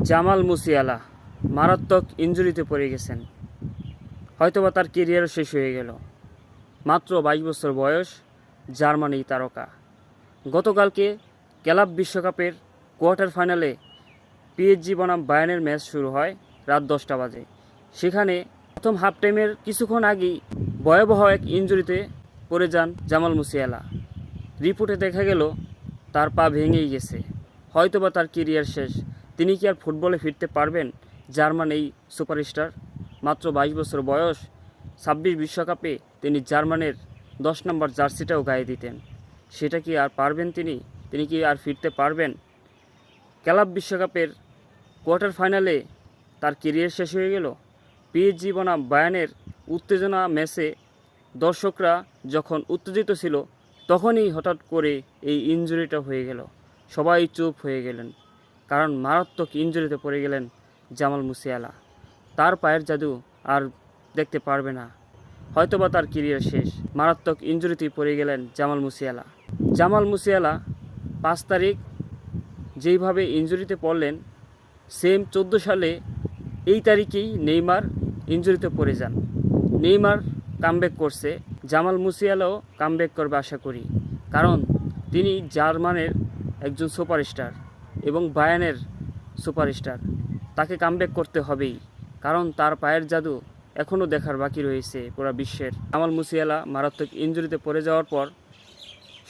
Jamal Musiala মারাত্মক ইনজুরিতে পড়ে গেছেন। হয়তোবা তার কেরিয়ারও শেষ হয়ে গেল। মাত্র 22 বছর বয়স, জার্মানি তারকা। গতকালকে ক্লাব বিশ্বকাপের কোয়ার্টার ফাইনালে পিএসজি বনাম বায়ার্নের ম্যাচ শুরু হয় রাত 10টা বাজে। সেখানে প্রথম হাফ টাইমের কিছুক্ষণ আগেই ভয়াবহ এক ইনজুরিতে পড়ে যান জামাল মুসিয়ালা। রিপোর্টে দেখা গেল তার পা ভেঙেই গেছে। হয়তোবা তার কেরিয়ার শেষ। তিনি কি আর ফুটবলে ফিরতে পারবেন? জার্মান এই সুপারস্টার, মাত্র 22 বছর বয়স, 26 বিশ্বকাপে তিনি জার্মানের 10 নম্বর জার্সিটাও গায়ে দিতেন। সেটা কি আর পারবেন তিনি? তিনি কি আর ফিরতে পারবেন? ক্লাব বিশ্বকাপের কোয়ার্টার ফাইনালে তার কেরিয়ার শেষ হয়ে গেল। পিএসজি বনাম বায়ার্নের উত্তেজনা ম্যাচে দর্শকরা যখন উত্তেজিত ছিল, তখনই হঠাৎ করে এই ইনজুরিটা হয়ে গেল। সবাই চুপ হয়ে গেলেন, কারণ মারাত্মক ইনজুরিতে পড়ে গেলেন জামাল মুসিয়ালা। তার পায়ের জাদু আর দেখতে পারবে না। হয়তোবা তার কেরিয়ার শেষ। মারাত্মক ইনজুরিতেই পড়ে গেলেন জামাল মুসিয়ালা। জামাল মুসিয়ালা 5 তারিখ যেইভাবে ইনজুরিতে পড়লেন, সেম 14 সালে এই তারিখেই নেইমার ইনজুরিতে পড়ে যান। নেইমার কামব্যাক করছে, জামাল মুসিয়ালাও কামব্যাক করবে আশা করি, কারণ তিনি জার্মানের একজন সুপারস্টার এবং বায়ার্নের সুপারস্টার। তাকে কামব্যাক করতে হবেই, কারণ তার পায়ের জাদু এখনও দেখার বাকি রয়েছে পুরো বিশ্বের। জামাল মুসিয়ালা মারাত্মক ইনজুরিতে পড়ে যাওয়ার পর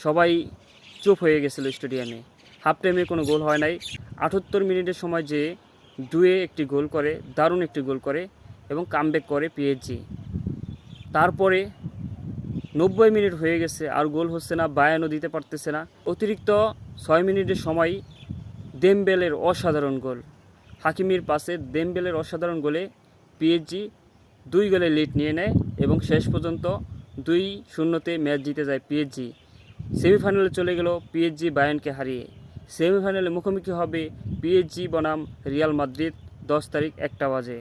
সবাই চুপ হয়ে গেছিল স্টেডিয়ামে। হাফ টাইমে কোনো গোল হয় নাই। 78 মিনিটের সময় যে দুয়ে একটি গোল করে, দারুণ একটি গোল করে এবং কামব্যাক করে পিএসজি। তারপরে 90 মিনিট হয়ে গেছে, আর গোল হচ্ছে না, বায়ার্নও দিতে পারতেছে না। অতিরিক্ত 6 মিনিটের সময় দেমবেলের অসাধারণ গোল, হাকিমির পাশে দেমবেলের অসাধারণ গোলে পিএসজি 2 গোলে লিড নিয়ে নেয় এবং শেষ পর্যন্ত 2-0 ম্যাচ জিতে যায় পিএসজি। সেমিফাইনালে চলে গেল পিএসজি বায়ার্নকে হারিয়ে। সেমিফাইনালে মুখোমুখি হবে পিএসজি বনাম রিয়াল মাদ্রিদ 10 তারিখ 1টা বাজে।